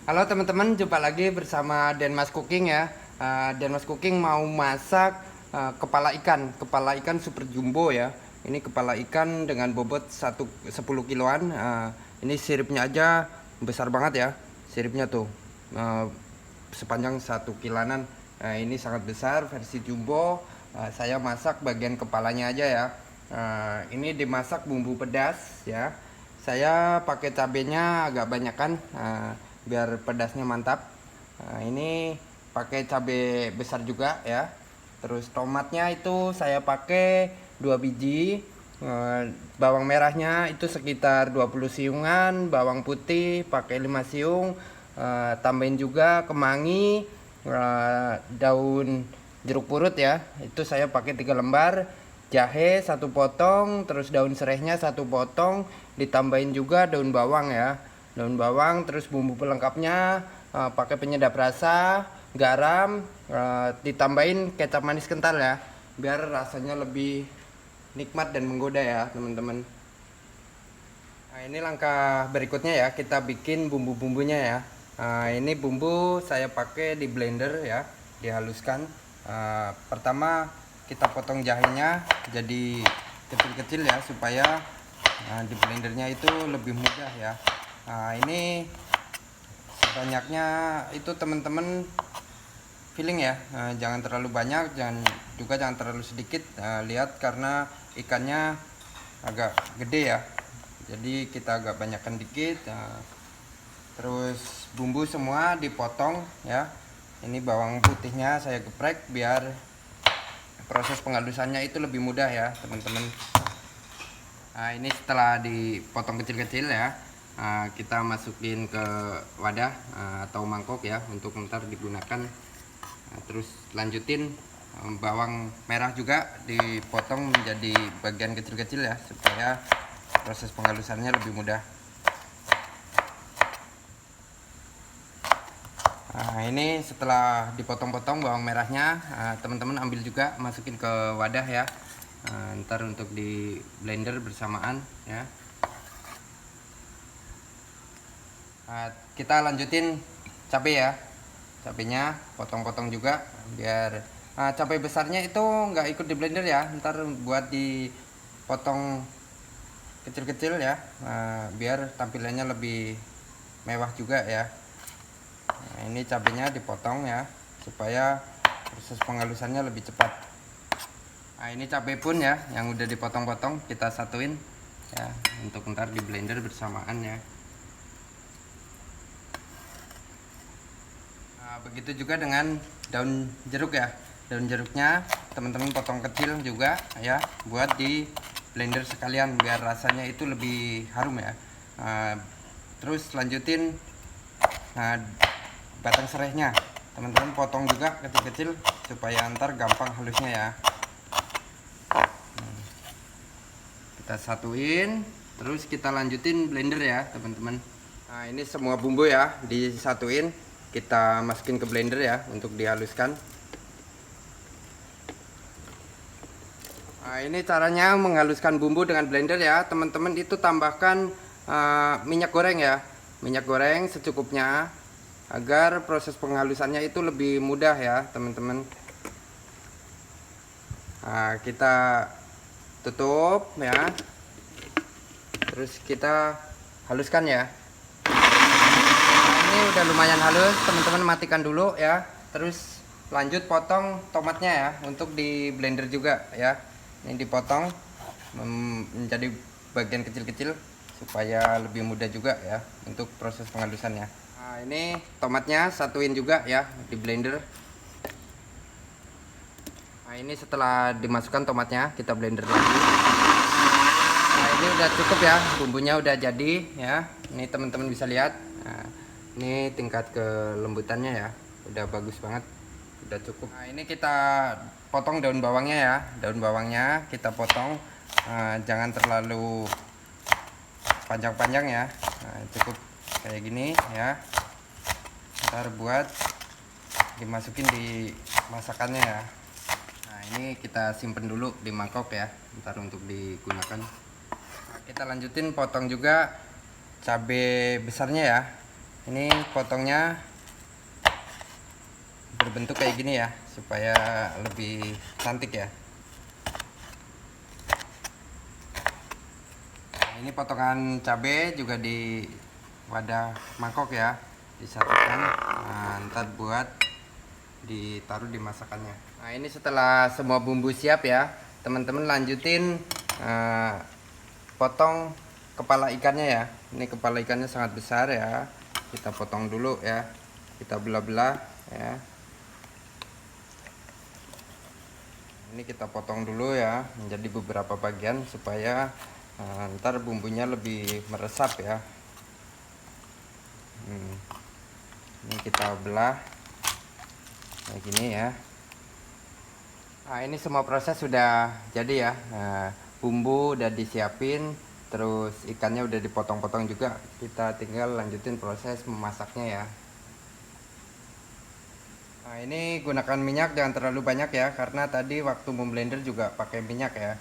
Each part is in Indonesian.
Halo teman-teman, jumpa lagi bersama Denmas Cooking ya. Denmas Cooking mau masak kepala ikan super jumbo ya. Ini kepala ikan dengan bobot 10 kiloan. Ini siripnya aja besar banget ya. Siripnya tuh sepanjang 1 kiloan. Ini sangat besar versi jumbo. Saya masak bagian kepalanya aja ya. Ini dimasak bumbu pedas ya. Saya pakai cabenya agak banyak kan, biar pedasnya mantap. Ini pakai cabai besar juga ya. Terus tomatnya itu saya pakai 2 biji. Bawang merahnya itu sekitar 20 siungan, bawang putih pakai 5 siung. Tambahin juga kemangi, daun jeruk purut ya. Itu saya pakai 3 lembar. Jahe 1 potong, terus daun serehnya 1 potong, ditambahin juga daun bawang ya. Daun bawang, terus bumbu pelengkapnya pakai penyedap rasa, garam, ditambahin kecap manis kental ya, biar rasanya lebih nikmat dan menggoda ya teman-teman. Nah, ini langkah berikutnya ya, kita bikin bumbu-bumbunya ya. Ini bumbu saya pakai di blender ya, dihaluskan. Pertama kita potong jahenya jadi kecil-kecil ya, supaya di blendernya itu lebih mudah ya. Ini banyaknya itu teman-teman feeling ya, jangan terlalu banyak, jangan terlalu sedikit. Lihat karena ikannya agak gede ya, jadi kita agak banyakkan dikit. Terus bumbu semua dipotong ya. Ini bawang putihnya saya geprek biar proses penghalusannya itu lebih mudah ya teman-teman. Ini setelah dipotong kecil-kecil ya, kita masukin ke wadah atau mangkok ya, untuk ntar digunakan. Terus lanjutin bawang merah juga dipotong menjadi bagian kecil-kecil ya, supaya proses penghalusannya lebih mudah. Ini setelah dipotong-potong bawang merahnya, teman-teman ambil juga, masukin ke wadah ya. Ntar untuk di blender bersamaan ya. Kita lanjutin cabai ya. Cabenya potong-potong juga, biar cabai besarnya itu nggak ikut di blender ya, ntar buat dipotong kecil-kecil ya, biar tampilannya lebih mewah juga ya. Ini cabenya dipotong ya, supaya proses penghalusannya lebih cepat. Ini cabai pun ya, yang udah dipotong-potong kita satuin ya, untuk ntar di blender bersamaan ya. Begitu juga dengan daun jeruk ya. Daun jeruknya teman-teman potong kecil juga ya, buat di blender sekalian biar rasanya itu lebih harum ya. Terus lanjutin batang serehnya, teman-teman potong juga kecil-kecil supaya antar gampang halusnya ya. Kita satuin, terus kita lanjutin blender ya teman-teman. Ini semua bumbu ya disatuin, kita masukin ke blender ya untuk dihaluskan. Ini caranya menghaluskan bumbu dengan blender ya teman-teman. Itu tambahkan minyak goreng ya, minyak goreng secukupnya, agar proses penghalusannya itu lebih mudah ya teman-teman. Kita tutup ya, terus kita haluskan ya. Ini udah lumayan halus, teman-teman matikan dulu ya. Terus lanjut potong tomatnya ya, untuk di blender juga ya. Ini dipotong menjadi bagian kecil-kecil supaya lebih mudah juga ya untuk proses penghalusannya. Ini tomatnya satuin juga ya di blender. Ini setelah dimasukkan tomatnya, kita blender lagi. Ini udah cukup ya, bumbunya udah jadi ya. Ini teman-teman bisa lihat. Ini tingkat kelembutannya ya, udah bagus banget, udah cukup. Ini kita potong daun bawangnya ya. Daun bawangnya kita potong, jangan terlalu panjang-panjang ya. Cukup kayak gini ya. Ntar buat dimasukin di masakannya ya. Ini kita simpen dulu di mangkok ya, ntar untuk digunakan. Kita lanjutin potong juga cabai besarnya ya. Ini potongnya berbentuk kayak gini ya, supaya lebih cantik ya. Nah, ini potongan cabai juga di wadah mangkok ya, disatukan. Nah, ntar buat ditaruh di masakannya. Nah, ini setelah semua bumbu siap ya, teman-teman lanjutin potong kepala ikannya ya. Ini kepala ikannya sangat besar ya, kita potong dulu ya, kita belah-belah ya. Ini kita potong dulu ya menjadi beberapa bagian supaya ntar bumbunya lebih meresap ya. Ini kita belah kayak gini ya. Nah, ini semua proses sudah jadi ya. Nah, bumbu udah disiapin, terus ikannya udah dipotong-potong juga. Kita tinggal lanjutin proses memasaknya ya. Nah, ini gunakan minyak jangan terlalu banyak ya, karena tadi waktu memblender juga pakai minyak ya.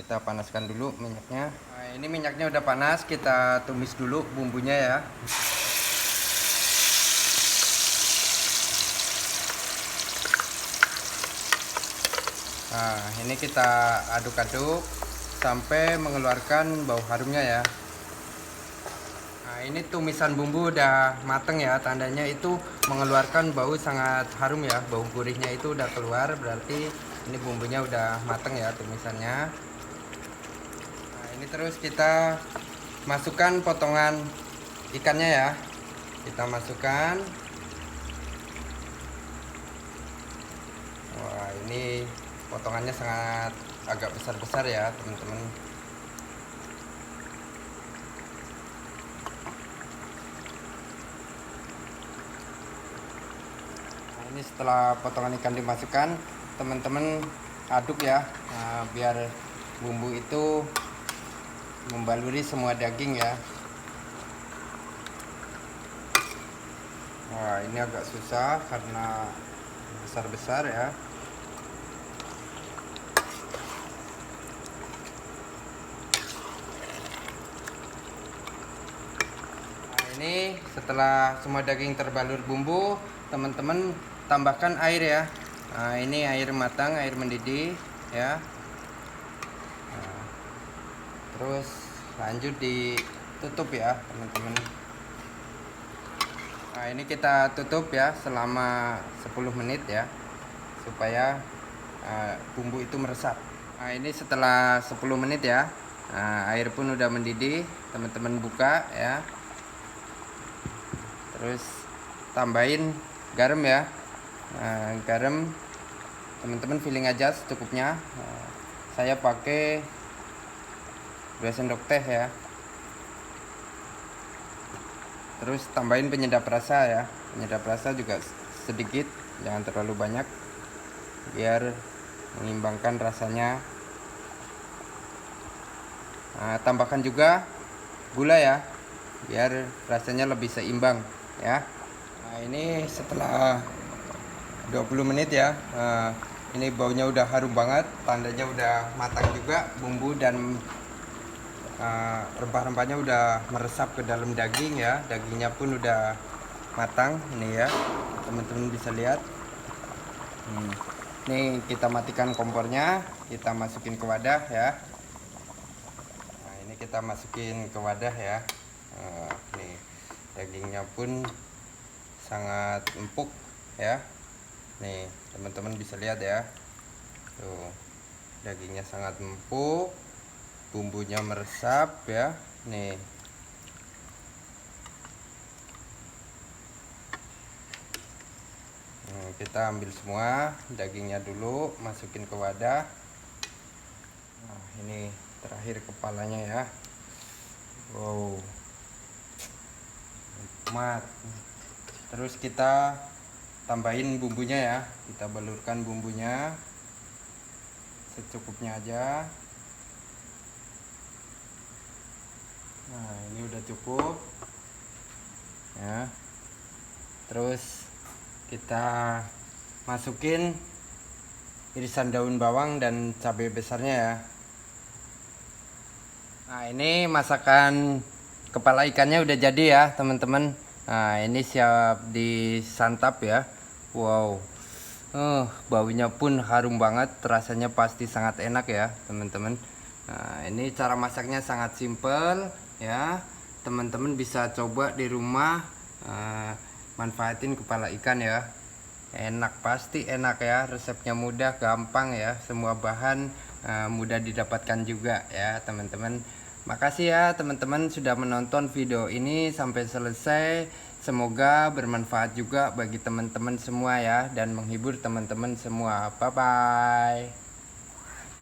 Kita panaskan dulu minyaknya. Nah, ini minyaknya udah panas, kita tumis dulu bumbunya ya. Nah, ini kita aduk-aduk sampai mengeluarkan bau harumnya ya. Nah, ini tumisan bumbu udah mateng ya, tandanya itu mengeluarkan bau sangat harum ya, bau gurihnya itu udah keluar, berarti ini bumbunya udah mateng ya tumisannya. Nah, ini terus kita masukkan potongan ikannya ya, kita masukkan. Wah, ini potongannya sangat agak besar-besar ya teman-teman. Ini setelah potongan ikan dimasukkan, teman-teman aduk ya, biar bumbu itu membaluri semua daging ya. Wah, ini agak susah karena besar-besar ya. Nah, ini setelah semua daging terbalur bumbu, teman-teman tambahkan air ya. Nah, ini air matang, air mendidih ya. Nah, terus lanjut ditutup ya teman-teman. Nah, ini kita tutup ya selama 10 menit ya, supaya bumbu itu meresap. Nah, ini setelah 10 menit ya, air pun udah mendidih, teman-teman buka ya. Terus tambahin garam ya. Garam teman-teman feeling aja secukupnya. Saya pakai 2 sendok teh ya. Terus tambahin penyedap rasa ya, penyedap rasa juga sedikit, jangan terlalu banyak, biar mengimbangkan rasanya. Nah, tambahkan juga gula ya, biar rasanya lebih seimbang ya. Nah, ini setelah 20 menit ya, ini baunya udah harum banget, tandanya udah matang juga bumbu dan rempah-rempahnya udah meresap ke dalam daging ya. Dagingnya pun udah matang ini ya, teman-teman bisa lihat. Nih kita matikan kompornya, kita masukin ke wadah ya. Nah, ini kita masukin ke wadah ya. Nih dagingnya pun sangat empuk ya. Nih teman-teman bisa lihat ya, tuh dagingnya sangat empuk, bumbunya meresap ya. Nih kita ambil semua dagingnya dulu, masukin ke wadah. Nah, ini terakhir kepalanya ya. Wow, nikmat. Terus kita tambahin bumbunya ya, kita balurkan bumbunya secukupnya aja. Nah, ini udah cukup ya. Terus kita masukin irisan daun bawang dan cabai besarnya ya. Nah, ini masakan kepala ikannya udah jadi ya teman-teman. Nah, ini siap disantap ya. Wow. Baunya pun harum banget, rasanya pasti sangat enak ya, teman-teman. Nah, ini cara masaknya sangat simpel ya. Teman-teman bisa coba di rumah, manfaatin kepala ikan ya. Enak, pasti enak ya. Resepnya mudah, gampang ya. Semua bahan mudah didapatkan juga ya, teman-teman. Makasih ya teman-teman sudah menonton video ini sampai selesai. Semoga bermanfaat juga bagi teman-teman semua ya, dan menghibur teman-teman semua. Bye bye.